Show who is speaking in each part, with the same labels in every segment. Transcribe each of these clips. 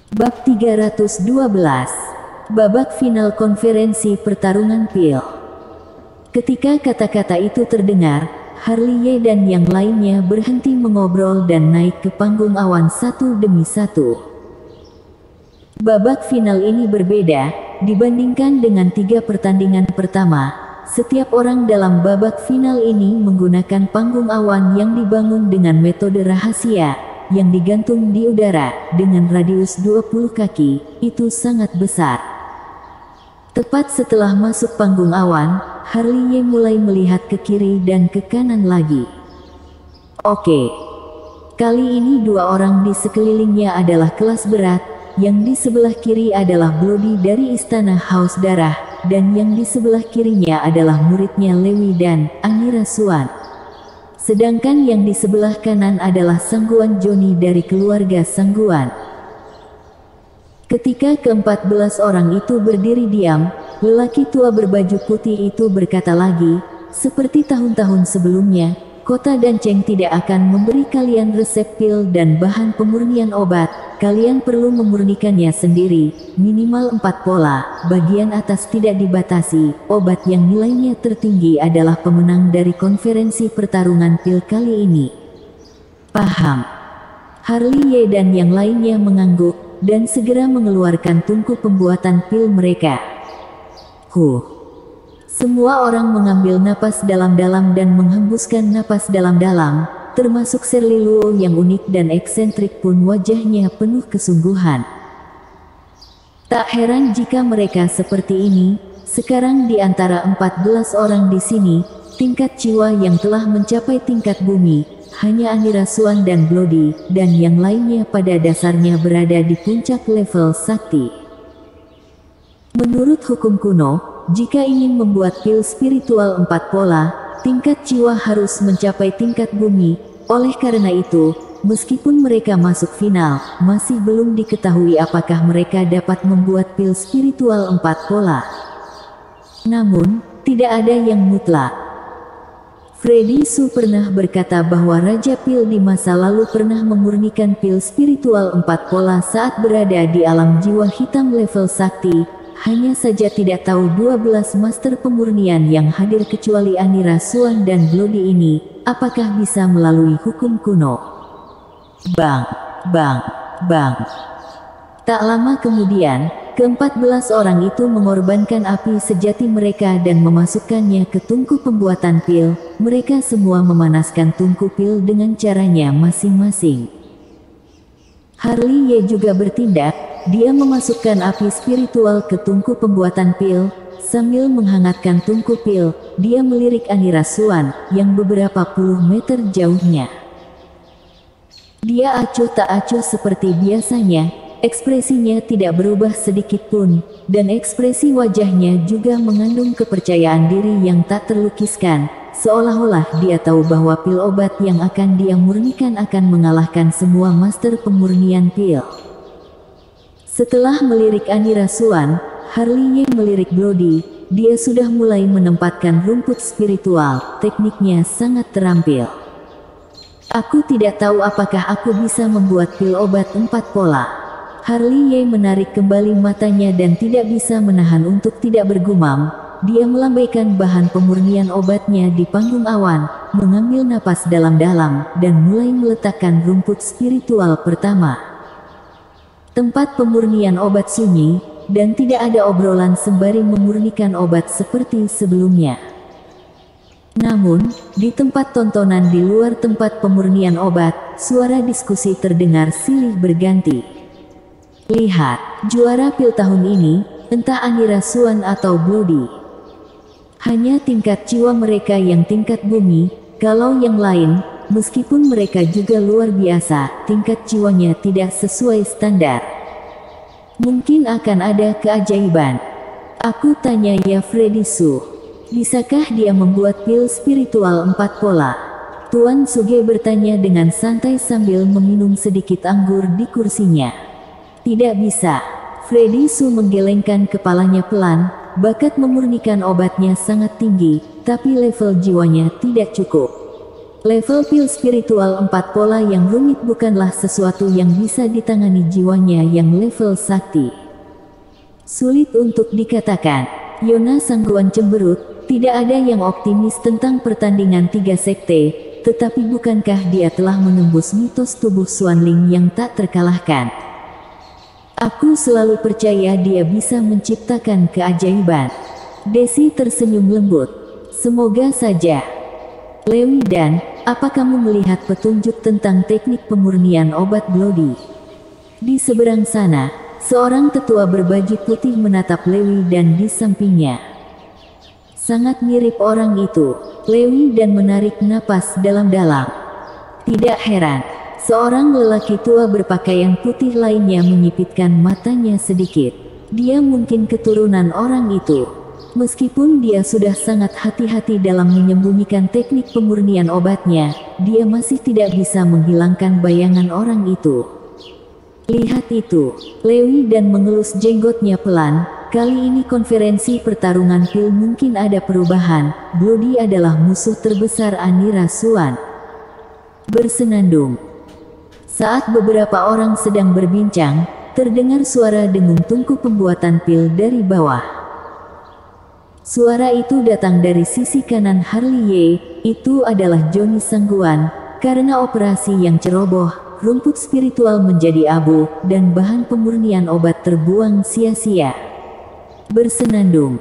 Speaker 1: Bab 312. Babak final konferensi pertarungan pil. Ketika kata-kata itu terdengar, Harley dan yang lainnya berhenti mengobrol dan naik ke panggung awan satu demi satu. Babak final ini berbeda dibandingkan dengan 3 pertandingan pertama. Setiap orang dalam babak final ini menggunakan panggung awan yang dibangun dengan metode rahasia yang digantung di udara dengan radius 20 kaki, itu sangat besar. Tepat setelah masuk panggung awan, Harley mulai melihat ke kiri dan ke kanan lagi. Oke. Kali ini 2 orang di sekelilingnya adalah kelas berat, yang di sebelah kiri adalah Bloody dari Istana Haus Darah, dan yang di sebelah kirinya adalah muridnya Lewi dan Anira Swan. Sedangkan yang di sebelah kanan adalah Sangguan Johnny dari keluarga Sangguan. Ketika ke-14 orang itu berdiri diam, lelaki tua berbaju putih itu berkata lagi, seperti tahun-tahun sebelumnya, Kota dan Cheng tidak akan memberi kalian resep pil dan bahan pemurnian obat, kalian perlu memurnikannya sendiri, minimal 4 pola, bagian atas tidak dibatasi, obat yang nilainya tertinggi adalah pemenang dari konferensi pertarungan pil kali ini. Paham? Harley dan yang lainnya mengangguk, dan segera mengeluarkan tungku pembuatan pil mereka. Semua orang mengambil napas dalam-dalam dan menghembuskan napas dalam-dalam, termasuk Shirley Luo yang unik dan eksentrik pun wajahnya penuh kesungguhan. Tak heran jika mereka seperti ini, sekarang di antara 14 orang di sini, tingkat jiwa yang telah mencapai tingkat bumi, hanya Anira Swan dan Bloody, dan yang lainnya pada dasarnya berada di puncak level sakti. Menurut hukum kuno, jika ingin membuat pil spiritual 4 pola, tingkat jiwa harus mencapai tingkat bumi. Oleh karena itu, meskipun mereka masuk final, masih belum diketahui apakah mereka dapat membuat pil spiritual 4 pola. Namun, tidak ada yang mutlak. Freddy Su pernah berkata bahwa Raja Pil di masa lalu pernah memurnikan pil spiritual 4 pola saat berada di alam jiwa hitam level sakti. Hanya saja tidak tahu 12 master pemurnian yang hadir kecuali Anira Swan dan Bloody ini, apakah bisa melalui hukum kuno. Bang, bang, bang. Tak lama kemudian, ke-14 orang itu mengorbankan api sejati mereka dan memasukkannya ke tungku pembuatan pil. Mereka semua memanaskan tungku pil dengan caranya masing-masing. Harley juga bertindak. Dia memasukkan api spiritual ke tungku pembuatan pil. Sambil menghangatkan tungku pil, dia melirik Anira Swan, yang beberapa puluh meter jauhnya. Dia acuh tak acuh seperti biasanya, ekspresinya tidak berubah sedikit pun, dan ekspresi wajahnya juga mengandung kepercayaan diri yang tak terlukiskan, seolah-olah dia tahu bahwa pil obat yang akan dia murnikan akan mengalahkan semua master pemurnian pil. Setelah melirik Anira Swan, Harley melirik Bloody. Dia sudah mulai menempatkan rumput spiritual, tekniknya sangat terampil. Aku tidak tahu apakah aku bisa membuat pil obat 4 pola. Harley menarik kembali matanya dan tidak bisa menahan untuk tidak bergumam. Dia melambaikan bahan pemurnian obatnya di panggung awan, mengambil napas dalam-dalam, dan mulai meletakkan rumput spiritual pertama. Tempat pemurnian obat sunyi, dan tidak ada obrolan sembari memurnikan obat seperti sebelumnya. Namun, di tempat tontonan di luar tempat pemurnian obat, suara diskusi terdengar silih berganti. Lihat, juara pil tahun ini, entah Anira Swan atau Bloody. Hanya tingkat jiwa mereka yang tingkat bumi, kalau yang lain, meskipun mereka juga luar biasa, tingkat jiwanya tidak sesuai standar. Mungkin akan ada keajaiban. Aku tanya ya Freddy Su. Bisakah dia membuat pil spiritual 4 pola? Tuan Suge bertanya dengan santai sambil meminum sedikit anggur di kursinya. Tidak bisa. Freddy Su menggelengkan kepalanya pelan. Bakat memurnikan obatnya sangat tinggi, tapi level jiwanya tidak cukup. Level pil spiritual 4 pola yang rumit bukanlah sesuatu yang bisa ditangani jiwanya yang level sakti. Sulit untuk dikatakan. Yona Sangguan cemberut, tidak ada yang optimis tentang pertandingan 3 sekte, tetapi bukankah dia telah menembus mitos tubuh Xuanling yang tak terkalahkan? Aku selalu percaya dia bisa menciptakan keajaiban. Desi tersenyum lembut. Semoga saja. Lewi Dan, apa kamu melihat petunjuk tentang teknik pemurnian obat Bloody? Di seberang sana, seorang tetua berbaju putih menatap Lewi Dan di sampingnya. Sangat mirip orang itu. Lewi Dan menarik napas dalam-dalam. Tidak heran. Seorang lelaki tua berpakaian putih lainnya menyipitkan matanya sedikit. Dia mungkin keturunan orang itu. Meskipun dia sudah sangat hati-hati dalam menyembunyikan teknik pemurnian obatnya, dia masih tidak bisa menghilangkan bayangan orang itu. Lihat itu, Lewi Dan mengelus jenggotnya pelan. Kali ini konferensi pertarungan pil mungkin ada perubahan. Bloody adalah musuh terbesar Anira Xuan. Bersenandung. Saat beberapa orang sedang berbincang, terdengar suara dengung tungku pembuatan pil dari bawah. Suara itu datang dari sisi kanan Harley Ye. Itu adalah Johnny Sangguan. Karena operasi yang ceroboh, rumput spiritual menjadi abu, dan bahan pemurnian obat terbuang sia-sia. Bersenandung.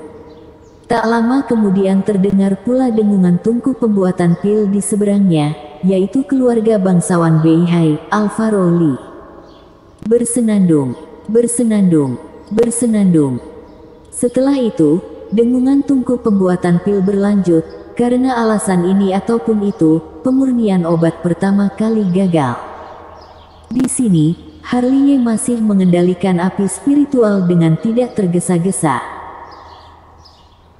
Speaker 1: Tak lama kemudian terdengar pula dengungan tungku pembuatan pil di seberangnya, yaitu keluarga bangsawan Beihai, Alvaro Lee. Bersenandung, bersenandung, bersenandung. Setelah itu, dengungan tungku pembuatan pil berlanjut. Karena alasan ini ataupun itu, pemurnian obat pertama kali gagal. Di sini, Harley Ye masih mengendalikan api spiritual dengan tidak tergesa-gesa.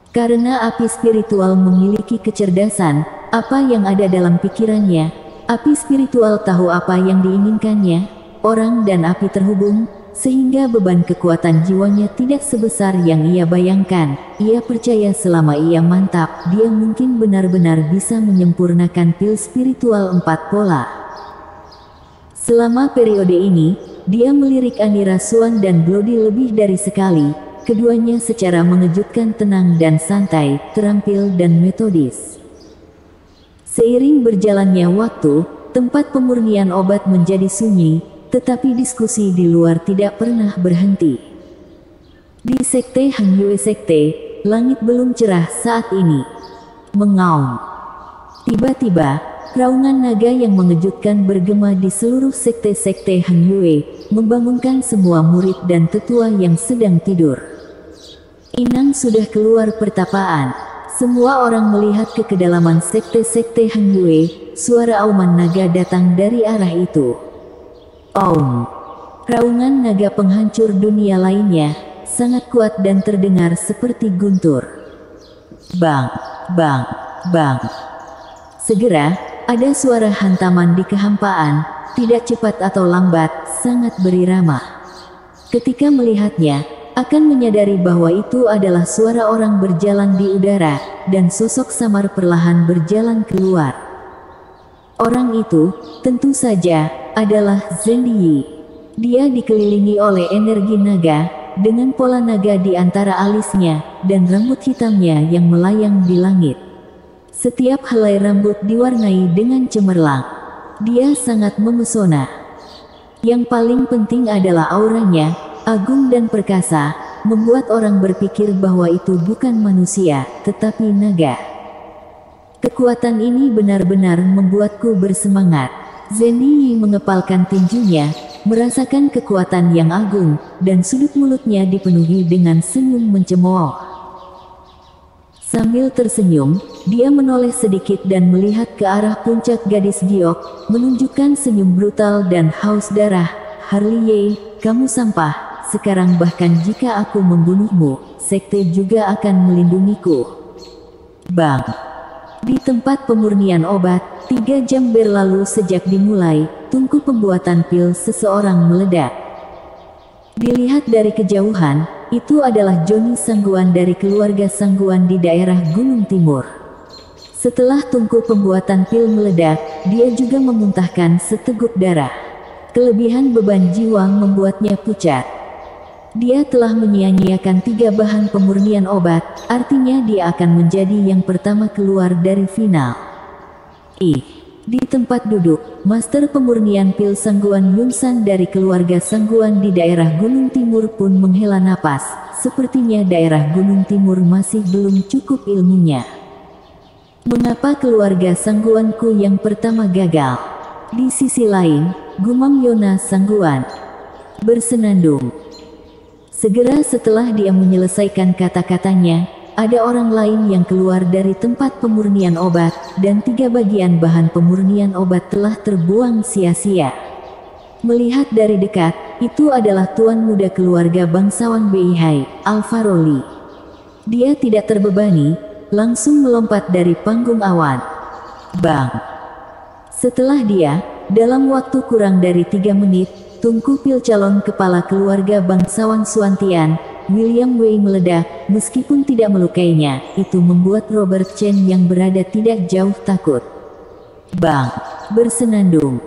Speaker 1: Karena api spiritual memiliki kecerdasan, apa yang ada dalam pikirannya, api spiritual tahu apa yang diinginkannya, orang dan api terhubung, sehingga beban kekuatan jiwanya tidak sebesar yang ia bayangkan. Ia percaya selama ia mantap, dia mungkin benar-benar bisa menyempurnakan pil spiritual 4 pola. Selama periode ini, dia melirik Anira Xuan dan Bloody lebih dari sekali. Keduanya secara mengejutkan tenang dan santai, terampil dan metodis. Seiring berjalannya waktu, tempat pemurnian obat menjadi sunyi, tetapi diskusi di luar tidak pernah berhenti. Di Sekte Han Yue Sekte, langit belum cerah saat ini. Mengaum. Tiba-tiba, raungan naga yang mengejutkan bergema di seluruh sekte-sekte Han Yue, membangunkan semua murid dan tetua yang sedang tidur. Inang sudah keluar pertapaan. Semua orang melihat ke kedalaman sekte-sekte Han Yue. Suara auman naga datang dari arah itu. Aum. Raungan naga penghancur dunia lainnya, sangat kuat dan terdengar seperti guntur. Bang, bang, bang. Segera, ada suara hantaman di kehampaan, tidak cepat atau lambat, sangat berirama. Ketika melihatnya, akan menyadari bahwa itu adalah suara orang berjalan di udara, dan sosok samar perlahan berjalan keluar. Orang itu, tentu saja, adalah Zhen Yi. Dia dikelilingi oleh energi naga, dengan pola naga di antara alisnya, dan rambut hitamnya yang melayang di langit. Setiap helai rambut diwarnai dengan cemerlang. Dia sangat memesona. Yang paling penting adalah auranya, agung dan perkasa, membuat orang berpikir bahwa itu bukan manusia, tetapi naga. Kekuatan ini benar-benar membuatku bersemangat. Zhen Yi mengepalkan tinjunya, merasakan kekuatan yang agung, dan sudut mulutnya dipenuhi dengan senyum mencemooh. Sambil tersenyum, dia menoleh sedikit dan melihat ke arah puncak gadis giok, menunjukkan senyum brutal dan haus darah. Harley Ye, kamu sampah. Sekarang bahkan jika aku membunuhmu, sekte juga akan melindungiku. Bang. Di tempat pemurnian obat, 3 jam berlalu sejak dimulai, tungku pembuatan pil seseorang meledak. Dilihat dari kejauhan, itu adalah Johnny Sangguan dari keluarga Sangguan di daerah Gunung Timur. Setelah tungku pembuatan pil meledak, dia juga memuntahkan seteguk darah. Kelebihan beban jiwa membuatnya pucat. Dia telah menyia-nyiakan 3 bahan pemurnian obat, artinya dia akan menjadi yang pertama keluar dari final. Di tempat duduk, Master Pemurnian Pil Sangguan Yunsan dari keluarga Sangguan di daerah Gunung Timur pun menghela napas. Sepertinya daerah Gunung Timur masih belum cukup ilmunya. Mengapa keluarga Sangguanku yang pertama gagal? Di sisi lain, gumam Yona Sangguan bersenandung. Segera setelah dia menyelesaikan kata-katanya, ada orang lain yang keluar dari tempat pemurnian obat, dan 3 bagian bahan pemurnian obat telah terbuang sia-sia. Melihat dari dekat, itu adalah tuan muda keluarga bangsawan Beihai, Alvaro Lee. Dia tidak terbebani, langsung melompat dari panggung awan. Bang! Setelah dia, dalam waktu kurang dari 3 menit, tungku pil calon kepala keluarga bangsawan Suantian, William Wei meledak. Meskipun tidak melukainya, itu membuat Robert Chen yang berada tidak jauh takut. Bang! Bersenandung.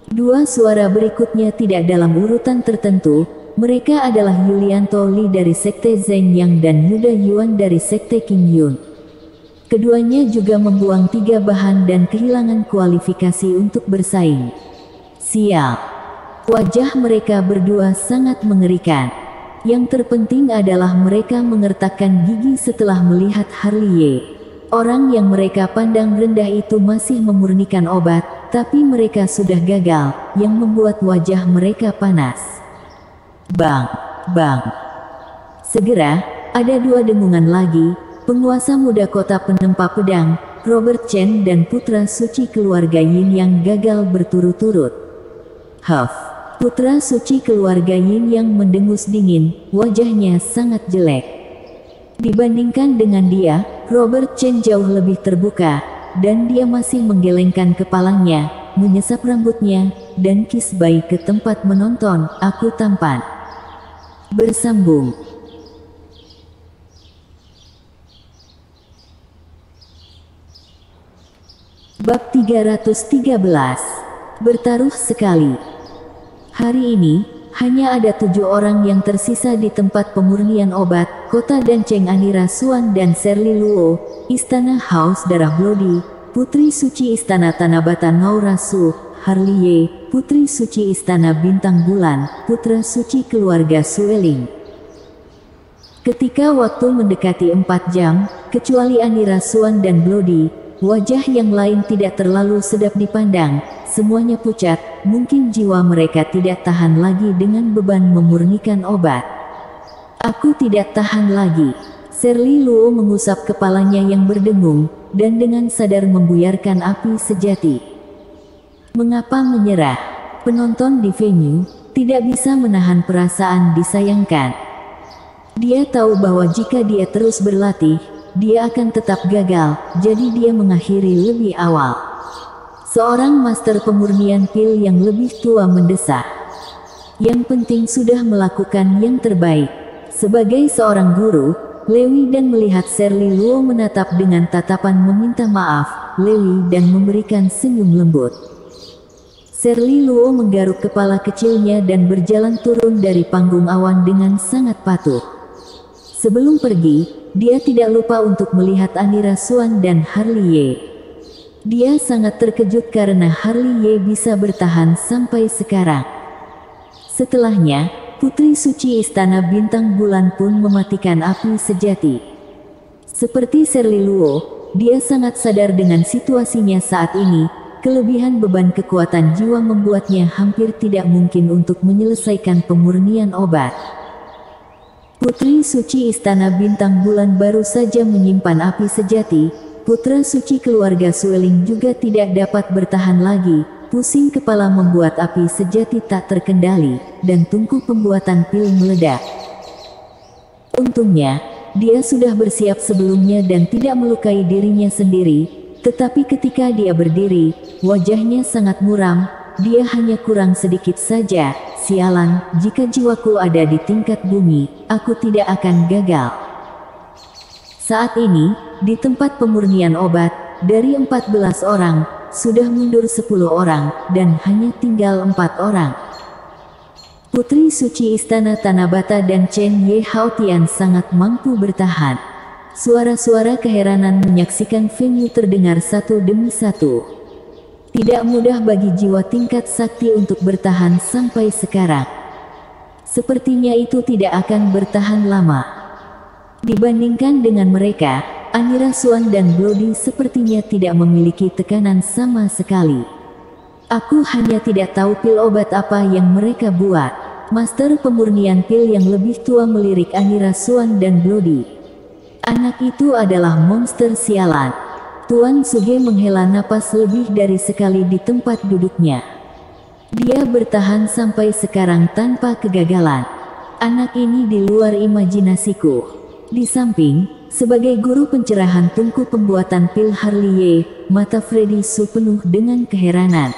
Speaker 1: 2 suara berikutnya tidak dalam urutan tertentu. Mereka adalah Yulianto Li dari Sekte Zheng Yang dan Yuda Yuan dari Sekte Qing Yun. Keduanya juga membuang 3 bahan dan kehilangan kualifikasi untuk bersaing. Sial! Wajah mereka berdua sangat mengerikan. Yang terpenting adalah mereka mengertakkan gigi setelah melihat Harley Ye. Orang yang mereka pandang rendah itu masih memurnikan obat, tapi mereka sudah gagal, yang membuat wajah mereka panas. Bang! Bang! Segera, ada 2 dengungan lagi. Penguasa muda kota penempa pedang, Robert Chen dan putra suci keluarga Yin yang gagal berturut-turut. Huff! Putra suci keluarga Yin yang mendengus dingin, wajahnya sangat jelek. Dibandingkan dengan dia, Robert Chen jauh lebih terbuka, dan dia masih menggelengkan kepalanya, menyesap rambutnya, dan kisbai ke tempat menonton. Aku tampan. Bersambung. Bab 313. Bertaruh sekali. Hari ini, hanya ada 7 orang yang tersisa di tempat pemurnian obat, Kota dan Cheng Anira Suan dan Shirley Luo, Istana Haus Darah Bloody, Putri Suci Istana Tanabata Naura Su, Harley Ye, Putri Suci Istana Bintang Bulan, Putra Suci Keluarga Sueling. Ketika waktu mendekati 4 jam, kecuali Anira Suan dan Bloody, wajah yang lain tidak terlalu sedap dipandang. Semuanya pucat, mungkin jiwa mereka tidak tahan lagi dengan beban memurnikan obat. Aku tidak tahan lagi. Shirley Luo mengusap kepalanya yang berdengung, dan dengan sadar membuyarkan api sejati. Mengapa menyerah? Penonton di venue tidak bisa menahan perasaan disayangkan. Dia tahu bahwa jika dia terus berlatih, dia akan tetap gagal, jadi dia mengakhiri lebih awal. Seorang master pemurnian pil yang lebih tua mendesak. Yang penting sudah melakukan yang terbaik. Sebagai seorang guru, Lewi dan melihat Shirley Luo menatap dengan tatapan meminta maaf, Lewi dan memberikan senyum lembut. Shirley Luo menggaruk kepala kecilnya dan berjalan turun dari panggung awan dengan sangat patuh. Sebelum pergi, dia tidak lupa untuk melihat Anira Suan dan Harley Ye. Dia sangat terkejut karena Harley Ye bisa bertahan sampai sekarang. Setelahnya, Putri Suci Istana Bintang Bulan pun mematikan api sejati. Seperti Shirley Luo, dia sangat sadar dengan situasinya saat ini. Kelebihan beban kekuatan jiwa membuatnya hampir tidak mungkin untuk menyelesaikan pemurnian obat. Putri Suci Istana Bintang Bulan baru saja menyimpan api sejati. Putra suci keluarga Sueling juga tidak dapat bertahan lagi. Pusing kepala membuat api sejati tak terkendali, dan tungku pembuatan pil meledak. Untungnya, dia sudah bersiap sebelumnya dan tidak melukai dirinya sendiri. Tetapi ketika dia berdiri, wajahnya sangat muram. Dia hanya kurang sedikit saja. Sialan, jika jiwaku ada di tingkat bumi, aku tidak akan gagal. Saat ini, di tempat pemurnian obat, dari 14 orang, sudah mundur 10 orang, dan hanya tinggal 4 orang. Putri suci Istana Tanabata dan Chen Ye Haotian sangat mampu bertahan. Suara-suara keheranan menyaksikan venue terdengar satu demi satu. Tidak mudah bagi jiwa tingkat sakti untuk bertahan sampai sekarang. Sepertinya itu tidak akan bertahan lama. Dibandingkan dengan mereka, Anira Swan dan Bloody sepertinya tidak memiliki tekanan sama sekali. Aku hanya tidak tahu pil obat apa yang mereka buat. Master pemurnian pil yang lebih tua melirik Anira Swan dan Bloody. Anak itu adalah monster sialan. Tuan Suge menghela napas lebih dari sekali di tempat duduknya. Dia bertahan sampai sekarang tanpa kegagalan. Anak ini di luar imajinasiku. Di samping, sebagai guru pencerahan tungku pembuatan pil Harley, mata Freddy Su penuh dengan keheranan.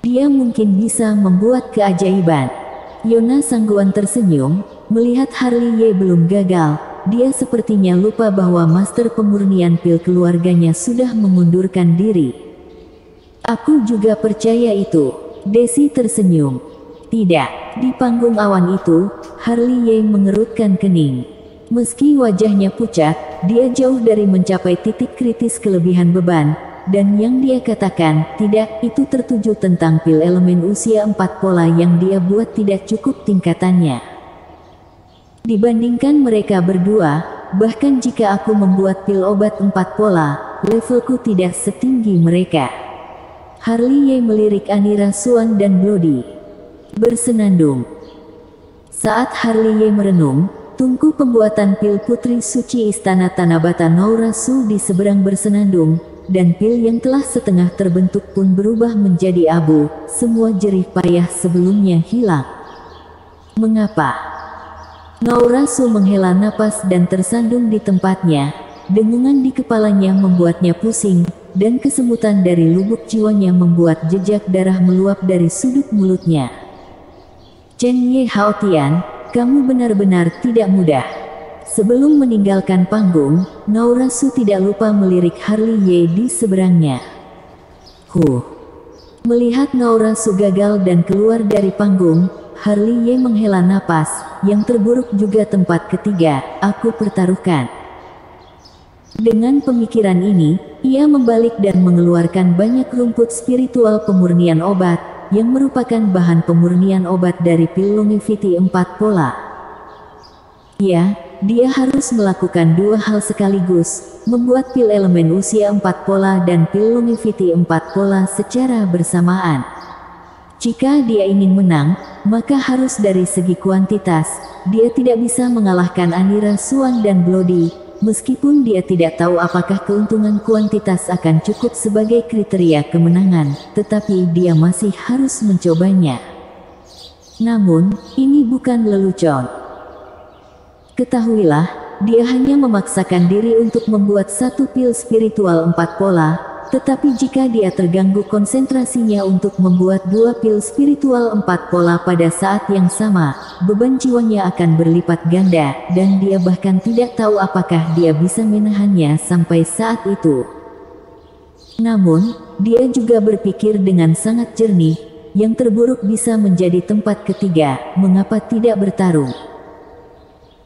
Speaker 1: Dia mungkin bisa membuat keajaiban. Yona Sangguan tersenyum, melihat Harley belum gagal. Dia sepertinya lupa bahwa master pemurnian pil keluarganya sudah mengundurkan diri. Aku juga percaya itu. Desi tersenyum. Tidak, di panggung awan itu, Harley mengerutkan kening. Meski wajahnya pucat, dia jauh dari mencapai titik kritis kelebihan beban, dan yang dia katakan, tidak, itu tertuju tentang pil elemen usia 4 pola yang dia buat tidak cukup tingkatannya. Dibandingkan mereka berdua, bahkan jika aku membuat pil obat 4 pola, levelku tidak setinggi mereka. Harley melirik Anira Swan dan Bloody. Bersenandung. Saat Harley merenung, tungku pembuatan pil Putri Suci Istana Tanabata Noura Su di seberang bersenandung, dan pil yang telah setengah terbentuk pun berubah menjadi abu. Semua jerih payah sebelumnya hilang. Mengapa? Noura Su menghela napas dan tersandung di tempatnya. Dengungan di kepalanya membuatnya pusing, dan kesemutan dari lubuk jiwanya membuat jejak darah meluap dari sudut mulutnya. Chen Ye Haotian, kamu benar-benar tidak mudah. Sebelum meninggalkan panggung, Noura Su tidak lupa melirik Harley di seberangnya. Melihat Noura Su gagal dan keluar dari panggung, Harley menghela napas. Yang terburuk juga tempat ketiga, aku pertaruhkan. Dengan pemikiran ini, ia membalik dan mengeluarkan banyak rumput spiritual pemurnian obat, yang merupakan bahan pemurnian obat dari pil longevity 4 pola. Ya, dia harus melakukan dua hal sekaligus, membuat pil elemen usia 4 pola dan pil longevity 4 pola secara bersamaan. Jika dia ingin menang, maka harus dari segi kuantitas. Dia tidak bisa mengalahkan Anira Swan dan Bloody, meskipun dia tidak tahu apakah keuntungan kuantitas akan cukup sebagai kriteria kemenangan, tetapi dia masih harus mencobanya. Namun, ini bukan lelucon. Ketahuilah, dia hanya memaksakan diri untuk membuat satu pil spiritual 4 pola, tetapi jika dia terganggu konsentrasinya untuk membuat dua pil spiritual 4 pola pada saat yang sama, beban jiwanya akan berlipat ganda, dan dia bahkan tidak tahu apakah dia bisa menahannya sampai saat itu. Namun, dia juga berpikir dengan sangat jernih, yang terburuk bisa menjadi tempat ketiga, mengapa tidak bertarung?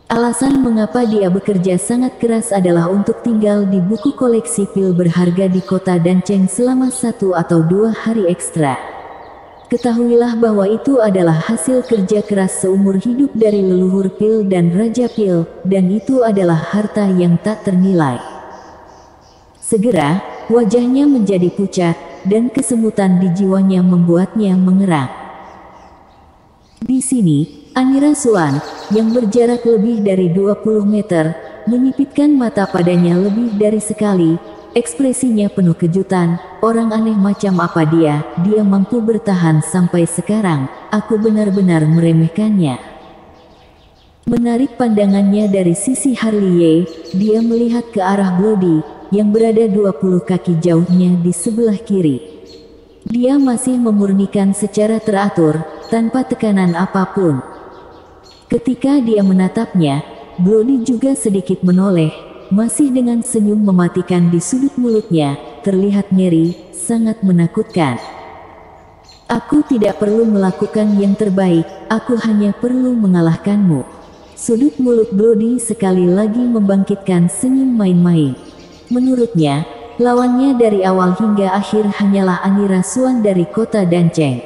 Speaker 1: Alasan mengapa dia bekerja sangat keras adalah untuk tinggal di buku koleksi pil berharga di kota Dancheng selama 1 atau 2 hari ekstra. Ketahuilah bahwa itu adalah hasil kerja keras seumur hidup dari leluhur pil dan raja pil, dan itu adalah harta yang tak ternilai. Segera, wajahnya menjadi pucat, dan kesemutan di jiwanya membuatnya mengerang. Di sini, Anira Swan, yang berjarak lebih dari 20 meter, menyipitkan mata padanya lebih dari sekali. Ekspresinya penuh kejutan. Orang aneh macam apa dia mampu bertahan sampai sekarang. Aku benar-benar meremehkannya. Menarik pandangannya dari sisi Harley, dia melihat ke arah Bloody, yang berada 20 kaki jauhnya di sebelah kiri. Dia masih memurnikan secara teratur, tanpa tekanan apapun. Ketika dia menatapnya, Bloody juga sedikit menoleh, masih dengan senyum mematikan di sudut mulutnya, terlihat ngeri, sangat menakutkan. Aku tidak perlu melakukan yang terbaik, aku hanya perlu mengalahkanmu. Sudut mulut Bloody sekali lagi membangkitkan senyum main-main. Menurutnya, lawannya dari awal hingga akhir hanyalah Anira Xuan dari kota Danceng.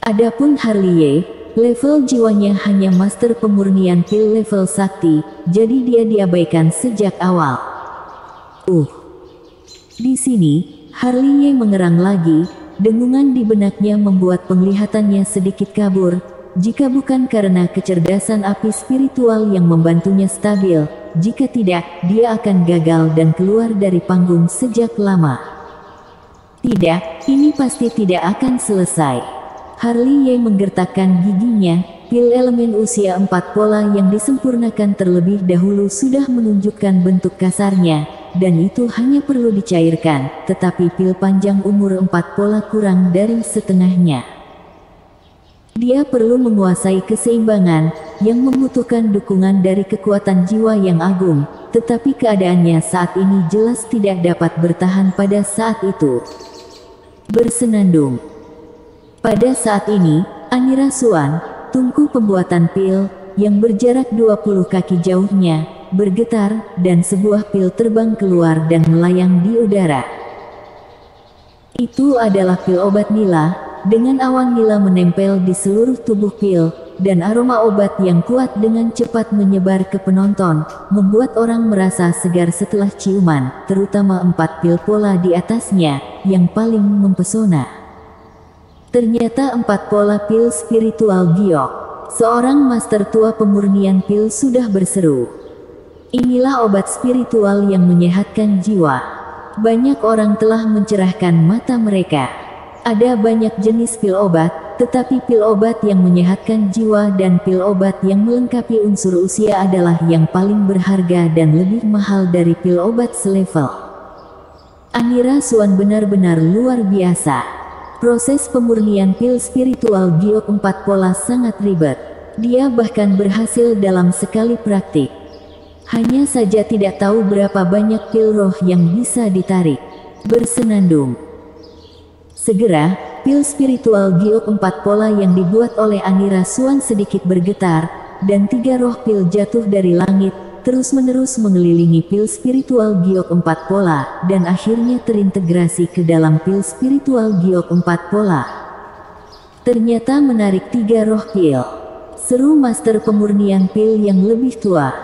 Speaker 1: Adapun Harley, level jiwanya hanya master pemurnian pil level sakti, jadi dia diabaikan sejak awal. Di sini, Harley mengerang lagi, dengungan di benaknya membuat penglihatannya sedikit kabur. Jika bukan karena kecerdasan api spiritual yang membantunya stabil, jika tidak, dia akan gagal dan keluar dari panggung sejak lama. Tidak, ini pasti tidak akan selesai. Harley menggertakkan giginya, pil elemen usia 4 pola yang disempurnakan terlebih dahulu sudah menunjukkan bentuk kasarnya, dan itu hanya perlu dicairkan, tetapi pil panjang umur 4 pola kurang dari setengahnya. Dia perlu menguasai keseimbangan, yang membutuhkan dukungan dari kekuatan jiwa yang agung, tetapi keadaannya saat ini jelas tidak dapat bertahan pada saat itu. Bersenandung. Pada saat ini, Anira Xuan, tungku pembuatan pil, yang berjarak 20 kaki jauhnya, bergetar, dan sebuah pil terbang keluar dan melayang di udara. Itu adalah pil obat nila, dengan awan nila menempel di seluruh tubuh pil, dan aroma obat yang kuat dengan cepat menyebar ke penonton, membuat orang merasa segar setelah ciuman, terutama 4 pil pola di atasnya, yang paling mempesona. Ternyata 4 pola pil spiritual giok. Seorang master tua pemurnian pil sudah berseru. Inilah obat spiritual yang menyehatkan jiwa. Banyak orang telah mencerahkan mata mereka. Ada banyak jenis pil obat, tetapi pil obat yang menyehatkan jiwa dan pil obat yang melengkapi unsur usia adalah yang paling berharga dan lebih mahal dari pil obat selevel. Anira Xuan benar-benar luar biasa. Proses pemurnian pil spiritual giok 4 pola sangat ribet. Dia bahkan berhasil dalam sekali praktik. Hanya saja tidak tahu berapa banyak pil roh yang bisa ditarik. Bersenandung. Segera, pil spiritual giok 4 pola yang dibuat oleh Anira Xuan sedikit bergetar, dan 3 roh pil jatuh dari langit, terus-menerus mengelilingi pil spiritual giok 4 pola, dan akhirnya terintegrasi ke dalam pil spiritual giok 4 pola. Ternyata menarik 3 roh pil. Seru master pemurnian pil yang lebih tua.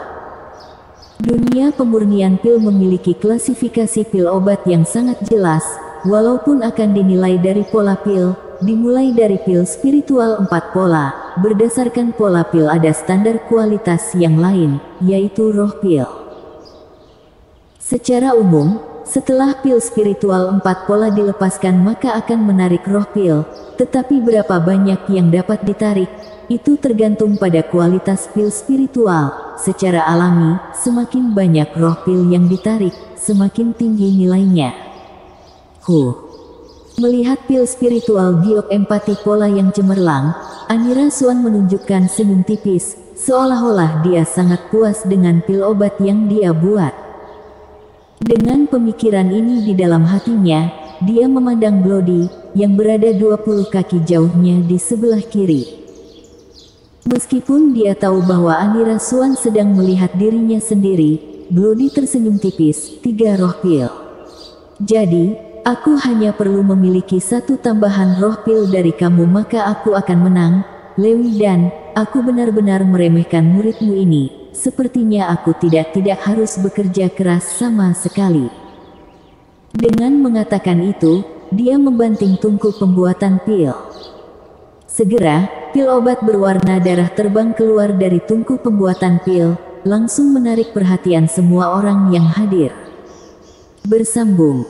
Speaker 1: Dunia pemurnian pil memiliki klasifikasi pil obat yang sangat jelas, walaupun akan dinilai dari pola pil, dimulai dari pil spiritual 4 pola, berdasarkan pola pil ada standar kualitas yang lain, yaitu roh pil. Secara umum, setelah pil spiritual 4 pola dilepaskan maka akan menarik roh pil, tetapi berapa banyak yang dapat ditarik, itu tergantung pada kualitas pil spiritual. Secara alami, semakin banyak roh pil yang ditarik, semakin tinggi nilainya. Melihat pil spiritual giok empati pola yang cemerlang, Anira Xuan menunjukkan senyum tipis, seolah-olah dia sangat puas dengan pil obat yang dia buat. Dengan pemikiran ini di dalam hatinya, dia memandang Bloody, yang berada 20 kaki jauhnya di sebelah kiri. Meskipun dia tahu bahwa Anira Xuan sedang melihat dirinya sendiri, Bloody tersenyum tipis, 3 roh pil. Jadi, aku hanya perlu memiliki 1 tambahan roh pil dari kamu maka aku akan menang, Lewi, dan aku benar-benar meremehkan muridmu ini. Sepertinya aku tidak harus bekerja keras sama sekali. Dengan mengatakan itu, dia membanting tungku pembuatan pil. Segera, pil obat berwarna darah terbang keluar dari tungku pembuatan pil, langsung menarik perhatian semua orang yang hadir. Bersambung.